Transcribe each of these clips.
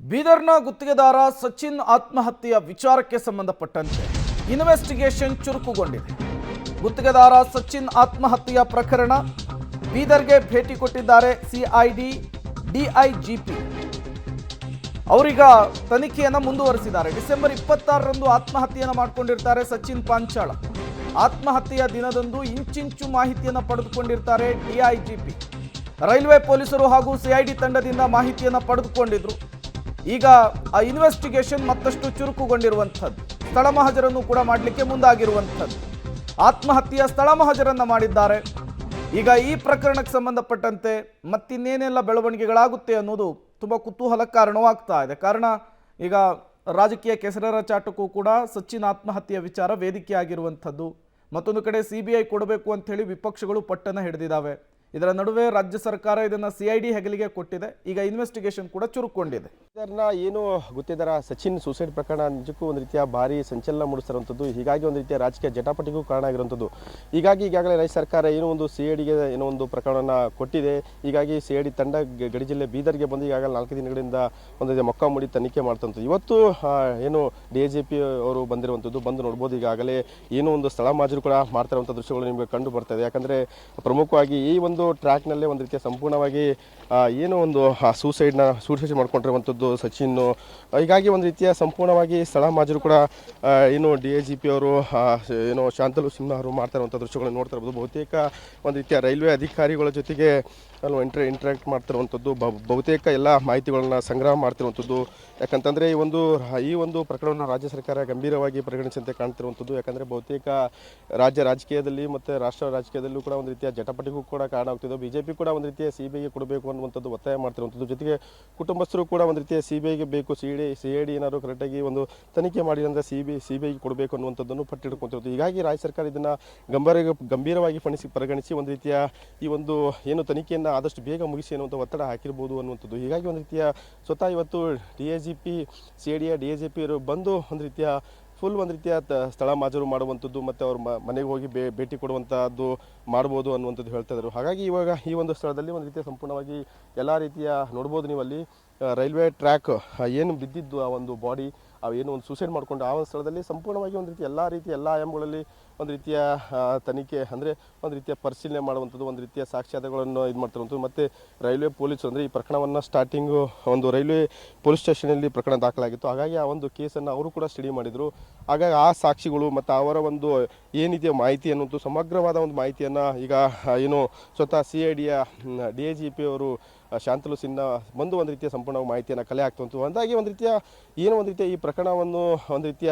ಬೀದರ್ನ ಗುತ್ತಿಗೆದಾರ ಸಚಿನ್ ಆತ್ಮಹತ್ಯೆಯ ವಿಚಾರಕ್ಕೆ ಸಂಬಂಧಪಟ್ಟಂತೆ ಇನ್ವೆಸ್ಟಿಗೇಷನ್ ಚುರುಕುಗೊಂಡಿದೆ. ಗುತ್ತಿಗೆದಾರ ಸಚಿನ್ ಆತ್ಮಹತ್ಯೆಯ ಪ್ರಕರಣ ಬೀದರ್ಗೆ ಭೇಟಿ ಕೊಟ್ಟಿದ್ದಾರೆ ಸಿಐಡಿ ಡಿಐಜಿಪಿ. ಅವರೀಗ ತನಿಖೆಯನ್ನು ಮುಂದುವರಿಸಿದ್ದಾರೆ. ಡಿಸೆಂಬರ್ 26ರಂದು ಆತ್ಮಹತ್ಯೆಯನ್ನು ಮಾಡಿಕೊಂಡಿರ್ತಾರೆ ಸಚಿನ್ ಪಾಂಚಾಳ. ಆತ್ಮಹತ್ಯೆಯ ದಿನದಂದು ಇಂಚಿಂಚು ಮಾಹಿತಿಯನ್ನು ಪಡೆದುಕೊಂಡಿರ್ತಾರೆ ಡಿಐಜಿಪಿ. ರೈಲ್ವೆ ಪೊಲೀಸರು ಹಾಗೂ ಸಿಐಡಿ ತಂಡದಿಂದ ಮಾಹಿತಿಯನ್ನು ಪಡೆದುಕೊಂಡಿದ್ರು. ಈಗ ಆ ಇನ್ವೆಸ್ಟಿಗೇಷನ್ ಮತ್ತಷ್ಟು ಚುರುಕುಗೊಂಡಿರುವಂಥದ್ದು. ಸ್ಥಳ ಮಹಜರನ್ನು ಕೂಡ ಮಾಡಲಿಕ್ಕೆ ಮುಂದಾಗಿರುವಂಥದ್ದು. ಆತ್ಮಹತ್ಯೆಯ ಸ್ಥಳ ಮಹಜರನ್ನು ಮಾಡಿದ್ದಾರೆ. ಈಗ ಈ ಪ್ರಕರಣಕ್ಕೆ ಸಂಬಂಧಪಟ್ಟಂತೆ ಮತ್ತಿನ್ನೇನೆಲ್ಲ ಬೆಳವಣಿಗೆಗಳಾಗುತ್ತೆ ಅನ್ನೋದು ತುಂಬ ಕುತೂಹಲ ಕಾರಣವಾಗ್ತಾ ಇದೆ. ಕಾರಣ ಈಗ ರಾಜಕೀಯ ಕೆಸರರ ಚಾಟಕ್ಕೂ ಕೂಡ ಸಚಿನ್ ಆತ್ಮಹತ್ಯೆಯ ವಿಚಾರ ವೇದಿಕೆಯಾಗಿರುವಂಥದ್ದು. ಮತ್ತೊಂದು ಕಡೆ CBI ಕೊಡಬೇಕು ಅಂತ ಹೇಳಿ ವಿಪಕ್ಷಗಳು ಪಟ್ಟನ್ನು ಹಿಡಿದಿದ್ದಾವೆ. ಇದರ ನಡುವೆ ರಾಜ್ಯ ಸರ್ಕಾರ ಇದನ್ನು CID ಹೆಗಲಿಗೆ ಕೊಟ್ಟಿದೆ. ಈಗ ಇನ್ವೆಸ್ಟಿಗೇಷನ್ ಕೂಡ ಚುರುಕೊಂಡಿದೆ. ಇದನ್ನ ಏನು ಗುತ್ತಿಗೆದಾರ ಸಚಿನ್ ಸೂಸೈಡ್ ಪ್ರಕರಣ ನಿಜಕ್ಕೂ ಒಂದು ರೀತಿಯ ಭಾರಿ ಸಂಚಲನ ಮೂಡಿಸಿರುವಂಥದ್ದು. ಹೀಗಾಗಿ ಒಂದು ರೀತಿಯ ರಾಜಕೀಯ ಜಟಾಪಟಿಗೂ ಕಾರಣ ಆಗಿರುವಂಥದ್ದು. ಹೀಗಾಗಿ ಈಗಾಗಲೇ ರಾಜ್ಯ ಸರ್ಕಾರ ಏನೋ ಒಂದು CIDಗೆ ಏನೋ ಒಂದು ಪ್ರಕರಣನ ಕೊಟ್ಟಿದೆ. ಹೀಗಾಗಿ CID ತಂಡ ಗಡಿ ಜಿಲ್ಲೆ ಬೀದರ್ಗೆ ಬಂದು ಈಗಾಗಲೇ 4 ದಿನಗಳಿಂದ ಒಂದು ರೀತಿಯ ಮೊಕ್ಕಾಮುಡಿ ತನಿಖೆ ಮಾಡ್ತಂಥದ್ದು. ಇವತ್ತು ಏನು DIGP ಅವರು ಬಂದಿರುವಂಥದ್ದು ಬಂದು ನೋಡ್ಬೋದು. ಈಗಾಗಲೇ ಏನೋ ಒಂದು ಸ್ಥಳ ಮಾಜರು ಕೂಡ ಮಾಡ್ತಾ ಇರುವಂಥ ದೃಶ್ಯಗಳು ನಿಮಗೆ ಕಂಡು ಬರ್ತಾ ಇದೆ. ಯಾಕಂದರೆ ಪ್ರಮುಖವಾಗಿ ಈ ಒಂದು ಟ್ರ್ಯಾಕ್ನಲ್ಲೇ ಒಂದು ರೀತಿಯ ಸಂಪೂರ್ಣವಾಗಿ ಏನೋ ಒಂದು ಸೂಸೈಡ್ ಮಾಡ್ಕೊಂಡಿರುವಂಥದ್ದು ಸಚಿನ್. ಹೀಗಾಗಿ ಒಂದು ರೀತಿಯ ಸಂಪೂರ್ಣವಾಗಿ ಸ್ಥಳ ಮಾಜರು ಕೂಡ ಏನು DIGP ಅವರು ಏನು ಶಾಂತಲು ಸಿನ್ಹಾ ಅವರು ಮಾಡ್ತಾ ಇರುವಂಥ ದೃಶ್ಯಗಳನ್ನು ನೋಡ್ತಾ ಇರ್ಬೋದು. ಬಹುತೇಕ ಒಂದು ರೀತಿಯ ರೈಲ್ವೆ ಅಧಿಕಾರಿಗಳ ಜೊತೆಗೆ ಇಂಟ್ರಾಕ್ಟ್ ಮಾಡ್ತಿರುವಂಥದ್ದು, ಬಹುತೇಕ ಎಲ್ಲ ಮಾಹಿತಿಗಳನ್ನ ಸಂಗ್ರಹ ಮಾಡ್ತಿರುವಂಥದ್ದು. ಯಾಕಂತಂದರೆ ಈ ಒಂದು ಪ್ರಕರಣವನ್ನು ರಾಜ್ಯ ಸರ್ಕಾರ ಗಂಭೀರವಾಗಿ ಪರಿಗಣಿಸಂತೆ ಕಾಣ್ತಿರುವಂಥದ್ದು. ಯಾಕಂದರೆ ಬಹುತೇಕ ರಾಜ್ಯ ರಾಜಕೀಯದಲ್ಲಿ ಮತ್ತು ರಾಷ್ಟ್ರ ರಾಜಕೀಯದಲ್ಲೂ ಕೂಡ ಒಂದು ರೀತಿಯ ಜಟಾಪಟಿಗೂ ಕೂಡ ಕಾರಣ ಆಗ್ತಿದೆ. BJP ಕೂಡ ಒಂದು ರೀತಿಯ CBIಗೆ ಕೊಡಬೇಕು ಅನ್ನುವಂಥದ್ದು ಒತ್ತಾಯ ಮಾಡ್ತಿರುವಂಥದ್ದು. ಜೊತೆಗೆ ಕುಟುಂಬಸ್ಥರು ಕೂಡ ಒಂದು ರೀತಿಯ CBIಗೆ ಬೇಕು, CID ಏನಾದ್ರು ಕರೆಕ್ಟಾಗಿ ಒಂದು ತನಿಖೆ ಮಾಡಿ ಅಂದರೆ CBIಗೆ ಕೊಡಬೇಕು ಅನ್ನುವಂಥದ್ದನ್ನು ಪಟ್ಟಿಡ್ಕೊಂತಿರೋದು. ಹೀಗಾಗಿ ರಾಜ್ಯ ಸರ್ಕಾರ ಇದನ್ನು ಗಂಭೀರವಾಗಿ ಪರಿಗಣಿಸಿ ಒಂದು ರೀತಿಯ ಈ ಒಂದು ಏನು ತನಿಖೆಯನ್ನು ಆದಷ್ಟು ಬೇಗ ಮುಗಿಸಿ ಅನ್ನುವಂಥ ಒತ್ತಡ ಹಾಕಿರ್ಬೋದು ಅನ್ನುವಂಥದ್ದು. ಹೀಗಾಗಿ ಒಂದು ರೀತಿಯ ಸ್ವತಃ ಇವತ್ತು DIGP CIDಯ DIGP ಅವರು ಬಂದು ಒಂದು ರೀತಿಯ ಫುಲ್ ಒಂದು ರೀತಿಯ ಸ್ಥಳ ಮಾಜರು ಮಾಡುವಂಥದ್ದು ಮತ್ತು ಅವ್ರ ಮನೆಗೆ ಹೋಗಿ ಭೇಟಿ ಕೊಡುವಂಥದ್ದು ಮಾಡ್ಬೋದು ಅನ್ನುವಂಥದ್ದು ಹೇಳ್ತಾ ಇದ್ರು. ಹಾಗಾಗಿ ಇವಾಗ ಈ ಒಂದು ಸ್ಥಳದಲ್ಲಿ ಒಂದು ರೀತಿಯ ಸಂಪೂರ್ಣವಾಗಿ ಎಲ್ಲ ರೀತಿಯ ನೋಡ್ಬೋದು ನೀವು. ಅಲ್ಲಿ ರೈಲ್ವೆ ಟ್ರ್ಯಾಕ್ ಏನು ಬಿದ್ದಿದ್ದು ಆ ಒಂದು ಬಾಡಿ ಏನು ಒಂದು ಸೂಸೈಡ್ ಮಾಡಿಕೊಂಡು ಆ ಒಂದು ಸ್ಥಳದಲ್ಲಿ ಸಂಪೂರ್ಣವಾಗಿ ಒಂದು ರೀತಿ ಎಲ್ಲ ಆಯಾಮಗಳಲ್ಲಿ ಒಂದು ರೀತಿಯ ತನಿಖೆ ಅಂದರೆ ಒಂದು ರೀತಿಯ ಪರಿಶೀಲನೆ ಮಾಡುವಂಥದ್ದು, ಒಂದು ರೀತಿಯ ಸಾಕ್ಷ್ಯಾಧಾರಗಳನ್ನು ಇದು ಮಾಡ್ತಿರುವಂಥದ್ದು. ಮತ್ತು ರೈಲ್ವೆ ಪೊಲೀಸರು ಅಂದರೆ ಈ ಪ್ರಕರಣವನ್ನು ಸ್ಟಾರ್ಟಿಂಗು ಒಂದು ರೈಲ್ವೆ ಪೊಲೀಸ್ ಸ್ಟೇಷನಲ್ಲಿ ಪ್ರಕರಣ ದಾಖಲಾಗಿತ್ತು. ಹಾಗಾಗಿ ಆ ಒಂದು ಕೇಸನ್ನು ಅವರು ಕೂಡ ಸ್ಟಡಿ ಮಾಡಿದರು. ಹಾಗಾಗಿ ಆ ಸಾಕ್ಷಿಗಳು ಮತ್ತು ಅವರ ಒಂದು ಏನಿದೆಯೋ ಮಾಹಿತಿ ಅನ್ನೋದು ಸಮಗ್ರವಾದ ಒಂದು ಮಾಹಿತಿಯನ್ನು ಈಗ ಏನು ಸ್ವತಃ CIDಯ DIGP ಅವರು ಶಾಂತಲು ಸಿನ್ಹಾ ಬಂದು ಒಂದು ರೀತಿಯ ಸಂಪೂರ್ಣ ಮಾಹಿತಿಯನ್ನು ಕಲೆ ಆಗ್ತಂತು. ಹಾಗಾಗಿ ಒಂದು ರೀತಿಯ ಈ ಪ್ರಕರಣವನ್ನು ಒಂದು ರೀತಿಯ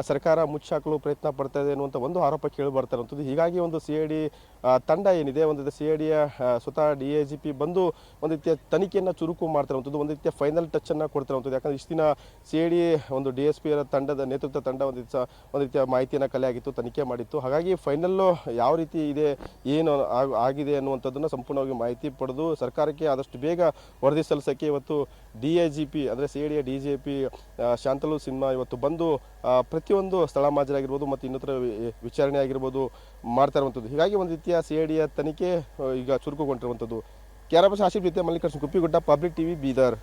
ಸರ್ಕಾರ ಮುಚ್ಚಾಕಲು ಪ್ರಯತ್ನ ಪಡ್ತಾ ಇದೆ ಅನ್ನುವಂಥ ಒಂದು ಆರೋಪ ಕೇಳಿ ಬರ್ತಾ ಇರುವಂಥದ್ದು. ಹೀಗಾಗಿ ಒಂದು CID ತಂಡ ಏನಿದೆ ಒಂದು CIDಯ ಸ್ವತಃ DIGP ಬಂದು ಒಂದು ರೀತಿಯ ತನಿಖೆಯನ್ನು ಚುರುಕು ಮಾಡ್ತಾ ಇರುವಂಥದ್ದು, ಒಂದು ರೀತಿಯ ಫೈನಲ್ ಟಚ್ಚನ್ನು ಕೊಡ್ತಾ ಇರುವಂಥದ್ದು. ಯಾಕಂದರೆ ಇಷ್ಟು ದಿನ CID ಒಂದು DSP ತಂಡದ ನೇತೃತ್ವ ತಂಡ ಒಂದು ರೀತಿಯ ಮಾಹಿತಿಯನ್ನು ಕಲೆ ಆಗಿತ್ತು, ತನಿಖೆ ಮಾಡಿತ್ತು. ಹಾಗಾಗಿ ಫೈನಲ್ಲು ಯಾವ ರೀತಿ ಇದೆ, ಏನು ಆಗಿದೆ ಅನ್ನುವಂಥದ್ದನ್ನು ಸಂಪೂರ್ಣವಾಗಿ ಮಾಹಿತಿ ಪಡೆದು ಸರ್ಕಾರಕ್ಕೆ ಆದಷ್ಟು ಬೇಗ ವರದಿ ಸಲ್ಲಿಸೋಕ್ಕೆ ಇವತ್ತು DIGP ಅಂದರೆ CIDಯ DGP ಶಾಂತಲು ಸಿನ್ಹಾ ಇವತ್ತು ಬಂದು ಪ್ರತಿಯೊಂದು ಸ್ಥಳ ಮಾಜರಾಗಿರ್ಬೋದು ಮತ್ತು ಇನ್ನಿತರ ವಿಚಾರಣೆ ಆಗಿರ್ಬೋದು ಮಾಡ್ತಾ ಇರುವಂಥದ್ದು. ಹೀಗಾಗಿ ಒಂದು ರೀತಿಯ CIDಯ ತನಿಖೆ ಈಗ ಚುರುಕುಗೊಂಡಿರುವಂಥದ್ದು. ಕ್ಯಾಮರಾ ಪರ್ಸನ್ ಆಸಿಫ್ ಜೊತೆ ಮಲ್ಲಿಕಾರ್ಜುನ್ ಕುಪ್ಪಿಗುಡ್ಡ, ಪಬ್ಲಿಕ್ TV, ಬೀದರ್.